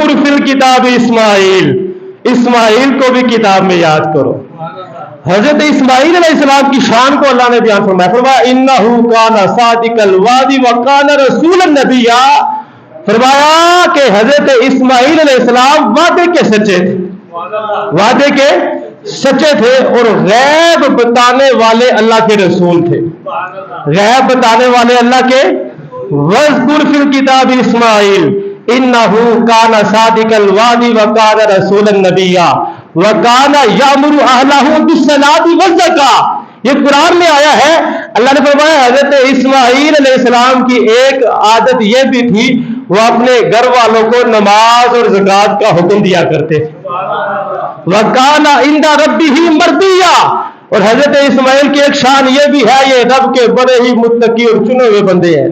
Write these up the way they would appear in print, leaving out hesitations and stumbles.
وَاذْكُرْ فِي الْكِتَابِ اسماعیل، اسماعیل کو بھی کتاب میں یاد کرو۔ حضرت اسماعیل علیہ السلام کی شان کو اللہ نے بیان فرمایا، فرمایا اِنَّهُ كَانَ صَادِقَ الْوَعْدِ وَكَانَ رَسُولًا نَبِيًّا، فرمایا کہ حضرت اسماعیل علیہ السلام وعدے کے سچے تھے، وعدے کے سچے تھے اور غیب بتانے والے اللہ کے رسول تھے، غیب بتانے والے اللہ کے۔ وَاذْكُرْ فِي الْكِتَابِ اسماعیل إِنَّهُ كَانَ صَادِقَ الْوَعْدِ وَكَانَ رَسُولًا نَبِيًّا وَكَانَ يَأْمُرُ أَهْلَهُ بِالصَّلَاةِ وَالزَّكَاةِ، یہ قرآن میں آیا ہے۔ اللہ نے فرمایا حضرت اسماعیل علیہ السلام کی ایک عادت یہ بھی تھی، وہ اپنے گھر والوں کو نماز اور زکوٰۃ کا حکم دیا کرتے تھے۔ وَكَانَ عِندَ رَبِّهِ مَرْضِيًّا، اور حضرت اسماعیل کی ایک شان یہ بھی ہے، یہ رب کے بڑے ہی متقی اور چنے ہوئے بندے ہیں،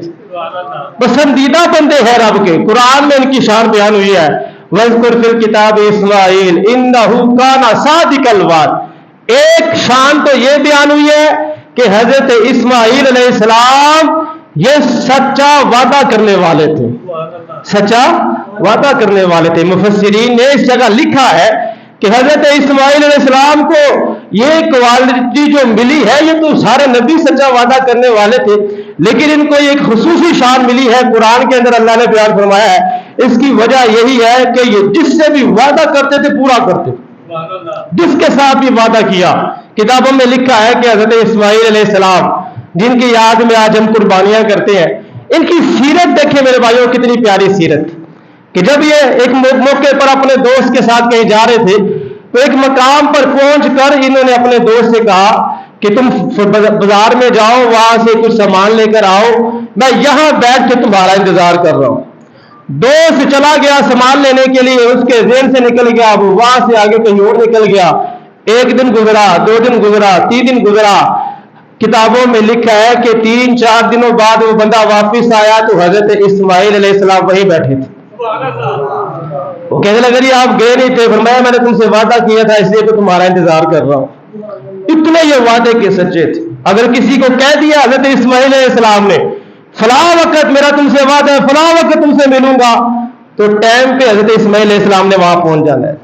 پسندیدہ بندے ہیں رب کے۔ قرآن میں ان کی شان بیان ہوئی ہے، وَاذْكُرْ فِي الْكِتَابِ اسماعیل إِنَّهُ كَانَ صَادِقَ الْوَعْدِ۔ ایک شان تو یہ بیان ہوئی ہے کہ حضرت اسماعیل علیہ السلام یہ سچا وعدہ کرنے والے تھے، سچا وعدہ کرنے والے تھے۔ مفسرین نے اس جگہ لکھا ہے کہ حضرت اسماعیل علیہ السلام کو یہ کوالٹی جو ملی ہے، یہ تو سارے نبی سچا وعدہ کرنے والے تھے، لیکن ان کو ایک خصوصی شان ملی ہے، قرآن کے اندر اللہ نے بیان فرمایا ہے۔ اس کی وجہ یہی ہے کہ یہ جس سے بھی وعدہ کرتے تھے پورا کرتے تھے، جس کے ساتھ بھی وعدہ کیا۔ کتابوں میں لکھا ہے کہ حضرت اسماعیل علیہ السلام جن کی یاد میں آج ہم قربانیاں کرتے ہیں، ان کی سیرت دیکھیں میرے بھائیوں، کتنی پیاری سیرت کہ جب یہ ایک موقع پر اپنے دوست کے ساتھ کہیں جا رہے تھے تو ایک مقام پر پہنچ کر انہوں نے اپنے دوست سے کہا کہ تم بازار میں جاؤ، وہاں سے کچھ سامان لے کر آؤ، میں یہاں بیٹھ کے تمہارا انتظار کر رہا ہوں۔ دوست چلا گیا سامان لینے کے لیے، اس کے ذہن سے نکل گیا، وہ وہاں سے آگے کہیں اور نکل گیا۔ ایک دن گزرا، 2 دن گزرا، 3 دن گزرا۔ کتابوں میں لکھا ہے کہ 3-4 دنوں بعد وہ بندہ واپس آیا تو حضرت اسماعیل علیہ السلام وہیں بیٹھے تھے۔ وہ کہنے لگا جی آپ گئے نہیں تھے، فرمایا میں نے تم سے وعدہ کیا تھا اس لیے تو تمہارا انتظار کر رہا ہوں۔ اتنے یہ وعدے کے سچے تھے۔ اگر کسی کو کہہ دیا حضرت اسماعیل علیہ السلام نے فلاں وقت میرا تم سے وعدہ ہے، فلاں وقت تم سے ملوں گا، تو ٹائم پہ حضرت اسماعیل علیہ السلام نے وہاں پہنچ جانا ہے۔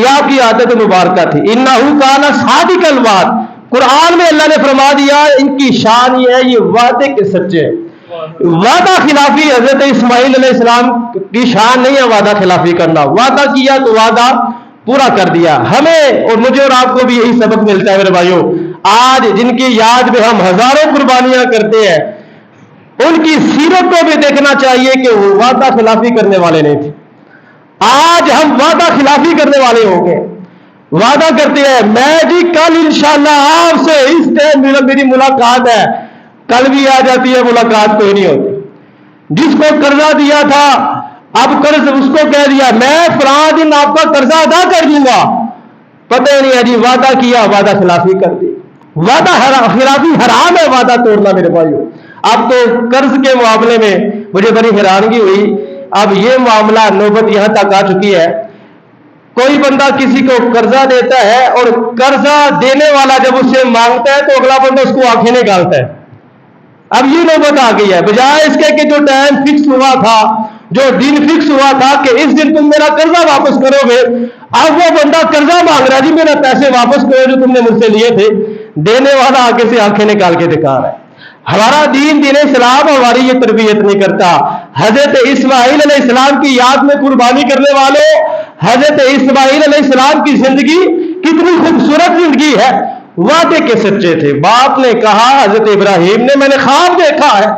یہ آپ کی عادت مبارکہ تھی۔ اِنَّهُ كَانَ صَادِقَ الْوَعْدِ، قرآن میں اللہ نے فرما دیا ان کی شان یہ ہے، یہ وعدے کے سچے ہیں۔ وعدہ خلافی حضرت اسماعیل علیہ السلام کی شان نہیں ہے، وعدہ خلافی کرنا۔ وعدہ کیا تو وعدہ پورا کر دیا۔ ہمیں اور مجھے اور آپ کو بھی یہی سبق ملتا ہے میرے بھائیوں۔ آج جن کی یاد میں ہم ہزاروں قربانیاں کرتے ہیں، ان کی سیرت کو بھی دیکھنا چاہیے کہ وہ وعدہ خلافی کرنے والے نہیں تھے۔ آج ہم وعدہ خلافی کرنے والے ہو گئے، وعدہ کرتے ہیں میں جی کل انشاءاللہ آپ سے اس ٹائم میری ملاقات ہے، کل بھی آ جاتی ہے ملاقات کوئی نہیں ہوتی۔ جس کو قرضہ دیا تھا اب قرض اس کو کہہ دیا میں فلاں دن آپ کا قرضہ ادا کر دوں گا، پتہ ہی نہیں ہے جی وعدہ کیا وعدہ خلافی کر دی۔ وعدہ خلافی حرام ہے، وعدہ توڑنا میرے بھائیوں۔ اب تو قرض کے معاملے میں مجھے بڑی حیرانگی ہوئی، اب یہ معاملہ نوبت یہاں تک آ چکی ہے، کوئی بندہ کسی کو قرضہ دیتا ہے اور قرضہ دینے والا جب اس سے مانگتا ہے تو اگلا بندہ اس کو آنکھیں نکالتا ہے۔ اب یہ نوبت آ گئی ہے، بجائے اس کے کہ جو ٹائم فکس ہوا تھا، جو دن فکس ہوا تھا کہ اس دن تم میرا قرضہ واپس کرو گے، اب وہ بندہ قرضہ مانگ رہا ہے جی میرا پیسے واپس کرو جو تم نے مجھ سے لیے تھے۔ دینے والا آگے سے آنکھیں نکال کے دکھا رہا ہے۔ ہمارا دین اسلام ہماری یہ تربیت نہیں کرتا۔ حضرت اسماعیل علیہ السلام کی یاد میں قربانی کرنے والوں، حضرت اسماعیل علیہ السلام کی زندگی کتنی خوبصورت زندگی ہے، وعدے کے سچے تھے۔ باپ نے کہا حضرت ابراہیم نے میں نے خواب دیکھا ہے،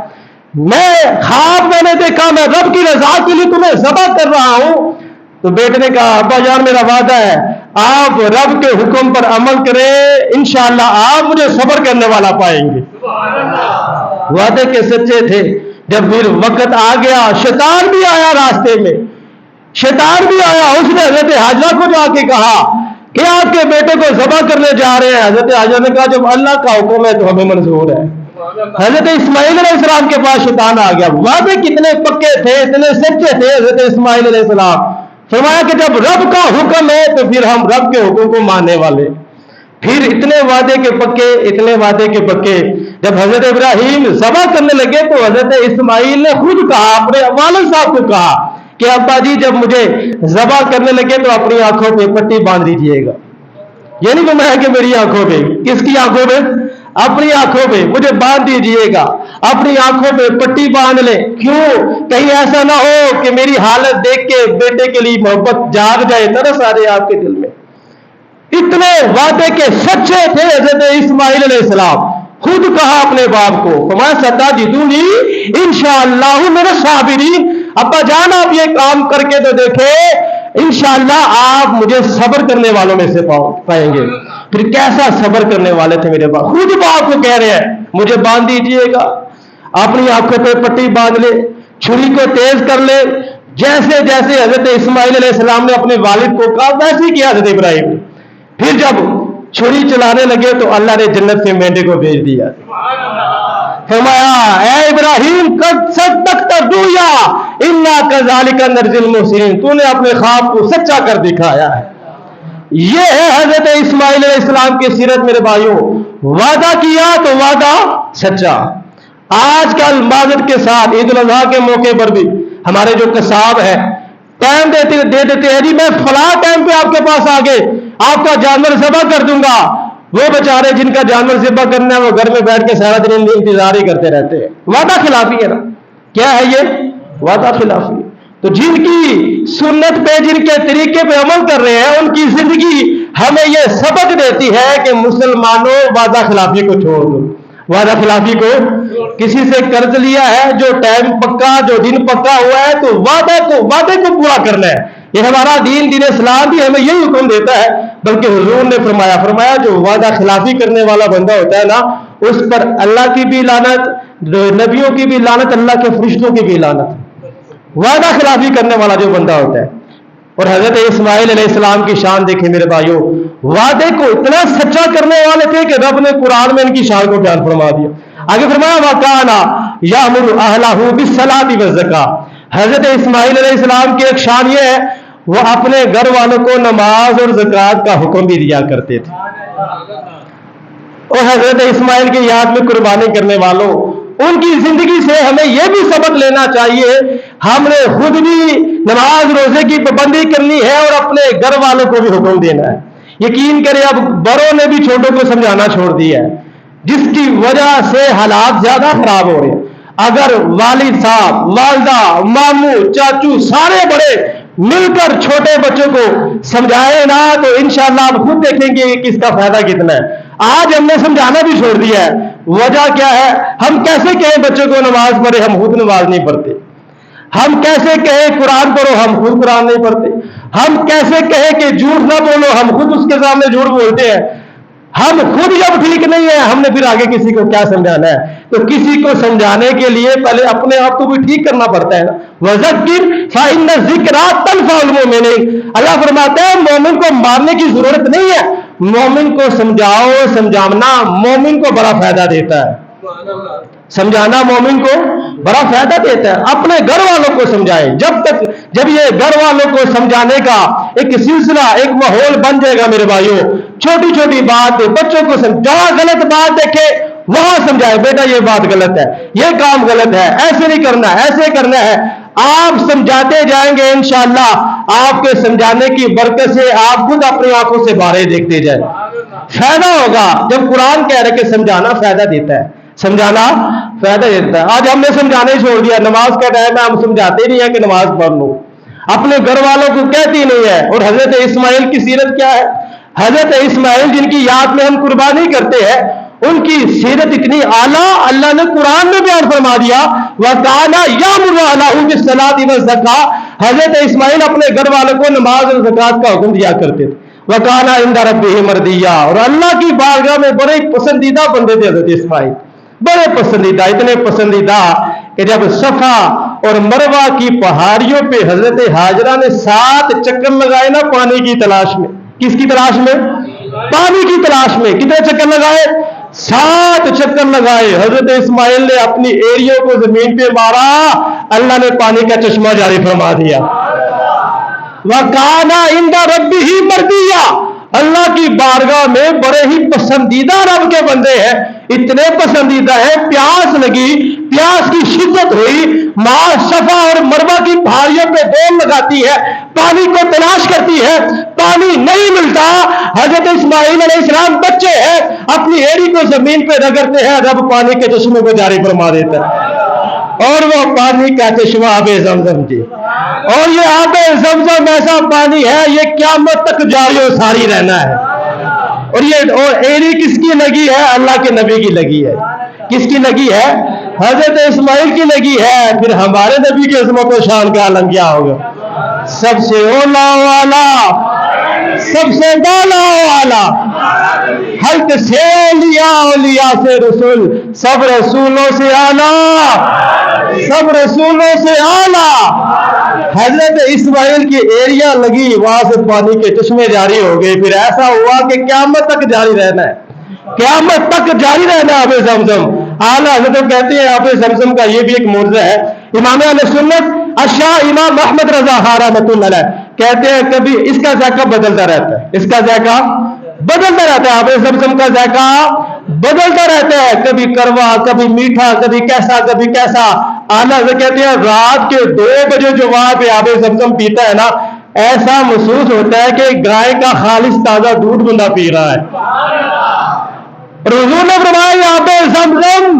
میں نے دیکھا میں رب کی رضا کے لیے تمہیں ذبح کر رہا ہوں، تو بیٹے نے کہا ابا جان میرا وعدہ ہے آپ رب کے حکم پر عمل کریں، انشاءاللہ آپ مجھے صبر کرنے والا پائیں گے۔ وعدے کے سچے تھے۔ جب پھر وقت آ گیا، شیطان بھی آیا راستے میں، شیطان بھی آیا، اس نے حضرت حاجرہ کو جا کے کہا کہ آپ کے بیٹے کو ذبح کرنے جا رہے ہیں۔ حضرت حاجرہ نے کہا جب اللہ کا حکم ہے تو ہمیں منظور ہے۔ حضرت اسماعیل علیہ السلام کے پاس شیطان آ گیا۔ وعدے کتنے پکے تھے، اتنے سچے تھے حضرت اسماعیل علیہ السلام۔ فرمایا کہ جب رب کا حکم ہے تو پھر ہم رب کے حکم کو ماننے والے۔ پھر اتنے وعدے کے پکے، اتنے وعدے کے پکے، جب حضرت ابراہیم ذبح کرنے لگے تو حضرت اسماعیل نے خود کہا، اپنے والد صاحب کو کہا کہ ابا جی جب مجھے ذبح کرنے لگے تو اپنی آنکھوں پہ پٹی باندھ دیجیے گا. یہ نہیں گمراہ کہ میری آنکھوں پہ، کس کی آنکھوں پہ؟ اپنی آنکھوں پہ مجھے باندھ دیجیے گا، اپنی آنکھوں پہ پٹی باندھ لے. کیوں؟ کہیں ایسا نہ ہو کہ میری حالت دیکھ کے بیٹے کے لیے محبت جاگ جائے، ترس آ جائے آپ کے دل میں. اتنے وعدے کے سچے تھے حضرت اسماعیل علیہ السلام. خود کہا اپنے باپ کو، فرمایا ستجدونی انشاءاللہ من الصابرین. ابا جان آپ یہ کام کر کے تو دیکھے، انشاءاللہ آپ مجھے صبر کرنے والوں میں سے پائیں گے. پھر کیسا صبر کرنے والے تھے میرے باپ، خود باپ کو کہہ رہے ہیں مجھے باندھ دیجیے گا، اپنی آنکھوں پہ پٹی باندھ لے، چھری کو تیز کر لے. جیسے جیسے حضرت اسماعیل علیہ السلام نے اپنے والد کو کہا ویسے ہی کیا حضرت ابراہیم نے. پھر جب چھری چلانے لگے تو اللہ نے جنت سے مینڈے کو بھیج دیا. فرمایا اے ابراہیم قد صدقت الرؤیا انا کذالک نرجی المحسنین، تو نے اپنے خواب کو سچا کر دکھایا ہے. یہ ہے حضرت اسماعیل علیہ السلام کی سیرت میرے بھائیوں. وعدہ کیا تو وعدہ سچا. آج کل معذرت کے ساتھ عید الاضحیٰ کے موقع پر بھی ہمارے جو قصاب ہے ٹائم دے دیتے ہیں، جی میں فلاں ٹائم پہ آپ کے پاس آ گئے آپ کا جانور ذبح کر دوں گا. وہ بیچارے جن کا جانور ذبح کرنا ہے وہ گھر میں بیٹھ کے سارا دن انتظار ہی کرتے رہتے ہیں. وعدہ خلافی ہے نا. کیا ہے یہ؟ وعدہ خلافی. تو جن کی سنت پہ، جن کے طریقے پہ عمل کر رہے ہیں، ان کی زندگی ہمیں یہ سبق دیتی ہے کہ مسلمانوں وعدہ خلافی کو چھوڑ دو. وعدہ خلافی کو، کسی سے قرض لیا ہے، جو ٹائم پکا، جو دن پکا ہوا ہے تو وعدے کو پورا کرنا ہے. یہ ہمارا دین اسلام بھی ہمیں یہی حکم دیتا ہے. بلکہ حضور نے فرمایا جو وعدہ خلافی کرنے والا بندہ ہوتا ہے نا، اس پر اللہ کی بھی لعنت، نبیوں کی بھی لعنت، اللہ کے فرشتوں کی بھی لعنت. وعدہ خلافی کرنے والا جو بندہ ہوتا ہے. اور حضرت اسماعیل علیہ السلام کی شان دیکھیں میرے بھائیوں، وعدے کو اتنا سچا کرنے والے تھے کہ رب نے قرآن میں ان کی شان کو بیان فرما دیا. آگے فرمایا وَكَانَ يَأْمُرُ أَهْلَهُ بِالصَّلَاةِ وَالزَّكَاةِ. حضرت اسماعیل علیہ السلام کی ایک شان یہ ہے، وہ اپنے گھر والوں کو نماز اور زکوٰۃ کا حکم بھی دیا کرتے تھے. اور حضرت اسماعیل کی یاد میں قربانی کرنے والوں، ان کی زندگی سے ہمیں یہ بھی سبق لینا چاہیے. ہم نے خود بھی نماز روزے کی پابندی کرنی ہے اور اپنے گھر والوں کو بھی حکم دینا ہے. یقین کریں اب بڑوں نے بھی چھوٹوں کو سمجھانا چھوڑ دیا ہے، جس کی وجہ سے حالات زیادہ خراب ہو رہے ہیں. اگر والد صاحب، والدہ، ماموں، چاچو سارے بڑے مل کر چھوٹے بچوں کو سمجھائے نا تو انشاءاللہ آپ خود دیکھیں گے کہ اس کا فائدہ کتنا ہے. آج ہم نے سمجھانا بھی چھوڑ دیا ہے. وجہ کیا ہے؟ ہم کیسے کہیں بچوں کو نماز پڑھے، ہم خود نماز نہیں پڑھتے. ہم کیسے کہیں قرآن پڑھو، ہم خود قرآن نہیں پڑھتے. ہم کیسے کہیں کہ جھوٹ نہ بولو، ہم خود اس کے سامنے جھوٹ بولتے ہیں. ہم خود جب ٹھیک نہیں ہے، ہم نے پھر آگے کسی کو کیا سمجھانا ہے؟ تو کسی کو سمجھانے کے لیے پہلے اپنے آپ کو بھی ٹھیک کرنا پڑتا ہے نا. وَذَكِّرْ فَإِنَّ الذِّكْرَىٰ تَنفَعُ الْمُؤْمِنِينَ. اللہ فرماتے ہیں مومن کو مارنے کی ضرورت نہیں ہے، مومن کو سمجھاؤ. سمجھانا مومن کو بڑا فائدہ دیتا ہے. سمجھانا مومن کو بڑا فائدہ دیتا ہے. اپنے گھر والوں کو سمجھائیں. جب یہ گھر والوں کو سمجھانے کا ایک سلسلہ، ایک ماحول بن جائے گا میرے بھائیوں، چھوٹی چھوٹی بات بچوں کو جہاں غلط بات دیکھے وہاں سمجھائے، بیٹا یہ بات غلط ہے، یہ کام غلط ہے، ایسے نہیں کرنا، ایسے کرنا ہے. آپ سمجھاتے جائیں گے انشاءاللہ آپ کے سمجھانے کی برکت سے آپ خود اپنی آنکھوں سے بارے دیکھتے جائیں. فائدہ ہوگا. جب قرآن کہہ رہے کہ سمجھانا فائدہ دیتا ہے، سمجھانا فائدہ دیتا ہے. آج ہم نے سمجھانا ہی چھوڑ دیا. نماز کا ٹائم ہے، ہم سمجھاتے ہی نہیں ہے کہ نماز پڑھ لو. اپنے گھر والوں کو کہتی نہیں ہے. اور حضرت اسماعیل کی سیرت کیا ہے؟ حضرت اسماعیل جن کی یاد میں ہم قربانی کرتے ہیں، ان کی سیرت اتنی اعلیٰ، اللہ نے قرآن میں بیان فرما دیا وَكَانَ يَأْمُرُ أَهْلَهُ بِالصَّلَاةِ وَالزَّكَاةِ. حضرت اسماعیل اپنے گھر والوں کو نماز اور زکوٰۃ کا حکم دیا کرتے تھے. وَكَانَ عِندَ رَبِّهِ مَرْضِيًّا. اور اللہ کی بارگاہ میں بڑے پسندیدہ بندے تھے حضرت اسماعیل. بڑے پسندیدہ، اتنے پسندیدہ کہ جب صفا اور مروہ کی پہاڑیوں پہ حضرت حاجرہ نے 7 چکر لگائے نا پانی کی تلاش میں. کس کی تلاش میں؟ پانی کی تلاش میں. کتنے چکر لگائے؟ 7 چکر لگائے. حضرت اسماعیل نے اپنی ایڑیوں کو زمین پہ مارا، اللہ نے پانی کا چشمہ جاری فرما دیا. وَكَانَ عِندَ رَبِّهِ مَرْضِيًّا. اللہ کی بارگاہ میں بڑے ہی پسندیدہ رب کے بندے ہیں. اتنے پسندیدہ ہے، پیاس لگی، پیاس کی شدت ہوئی، ماں صفا اور مروہ کی پہاڑیوں پہ دوڑ لگاتی ہے، پانی کو تلاش کرتی ہے، پانی نہیں ملتا۔ حضرت اسماعیل علیہ السلام بچے ہیں، اپنی ایڑی کو زمین پہ رگڑتے ہیں، رب پانی کے چشمے کو جاری فرما دیتا ہے، اور وہ پانی کا چشمہ آب زمزم جی۔ اور یہ آب زمزم ایسا پانی ہے، یہ قیامت تک جاری و ساری رہنا ہے۔ اور ایڑی کس کی لگی ہے؟ اللہ کے نبی کی لگی ہے۔ کس کی لگی ہے؟ حضرت اسماعیل کی لگی ہے۔ پھر ہمارے نبی کی عظمت و شان کا عالم کیا ہوگا؟ سب سے اولا والا، سب سے بالا والا، حلق سے اولیاء، اولیاء سے رسول، سب رسولوں سے اعلیٰ، سب رسولوں سے اعلیٰ۔ حضرت اسماعیل کی ایڑیاں لگی، وہاں سے پانی کے چشمے جاری ہو گئے۔ پھر ایسا ہوا کہ قیامت تک جاری رہنا ہے، قیامت تک جاری رہنا ہے آب زمزم۔ اعلیٰ حضرت کہتے ہیں آب زمزم کا یہ بھی ایک معجزہ ہے۔ امام اہل سنت اشاہ امام احمد رضا خان رحمۃ اللہ علیہ کہتے ہیں کبھی اس کا ذائقہ بدلتا رہتا ہے، اس کا ذائقہ بدلتا رہتا ہے، آب زمزم کا ذائقہ بدلتا رہتا ہے، کبھی کروا، کبھی میٹھا، کبھی کیسا، کبھی کیسا۔ اعلیٰ حضرت کہتے ہیں رات کے 2 بجے جو وہاں پہ آب زمزم پیتا ہے نا، ایسا محسوس ہوتا ہے کہ گائے کا خالص تازہ دودھ بندہ پی رہا ہے۔ حضور نے فرمایا آب زمزم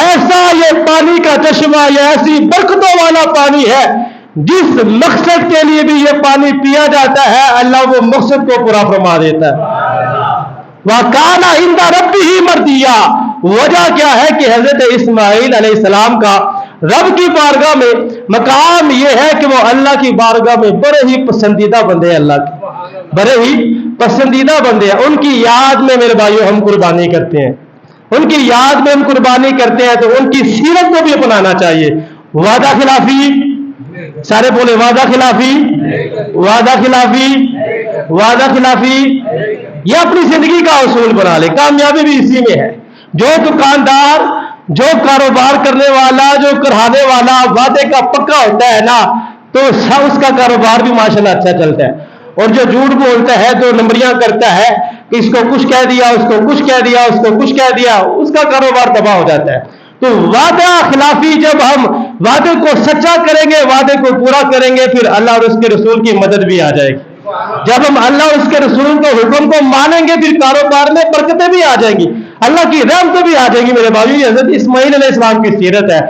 ایسا یہ پانی کا چشمہ، یہ ایسی برکتوں والا پانی ہے، جس مقصد کے لیے بھی یہ پانی پیا جاتا ہے، اللہ وہ مقصد کو پورا فرما دیتا ہے۔ وَكَانَ عِندَ رَبِّهِ مَرْضِيًّا۔ وجہ کیا ہے کہ حضرت اسماعیل علیہ السلام کا رب کی بارگاہ میں مقام یہ ہے کہ وہ اللہ کی بارگاہ میں بڑے ہی پسندیدہ بندے ہیں، اللہ کے بڑے ہی پسندیدہ بندے ہیں۔ ان کی یاد میں میرے بھائیوں ہم قربانی کرتے ہیں، ان کی یاد میں ہم قربانی کرتے ہیں، تو ان کی سیرت کو بھی اپنانا چاہیے۔ وعدہ خلافی، سارے بولے وعدہ خلافی، وعدہ خلافی، وعدہ خلافی، یہ اپنی زندگی کا اصول بنا لے، کامیابی بھی اسی میں ہے۔ جو دکاندار، جو کاروبار کرنے والا، جو کرانے والا وعدے کا پکا ہوتا ہے نا، تو اس کا کاروبار بھی ماشاءاللہ اچھا چلتا ہے۔ اور جو جھوٹ بولتا ہے، جو نمبریاں کرتا ہے کہ اس کو کچھ کہہ دیا، اس کو کچھ کہہ دیا، اس کو کچھ کہہ دیا، اس کا کاروبار تباہ ہو جاتا ہے۔ تو وعدہ خلافی، جب ہم وعدے کو سچا کریں گے، وعدے کو پورا کریں گے، پھر اللہ اور اس کے رسول کی مدد بھی آ جائے گی۔ جب ہم اللہ اور اس کے رسول کو حکم کو مانیں گے، پھر کاروبار میں برکتیں بھی آ جائیں گی، اللہ کی رحمتیں بھی آ جائیں گی۔ میرے بھائیو، یہ حضرت اسماعیل علیہ السلام کی سیرت ہے۔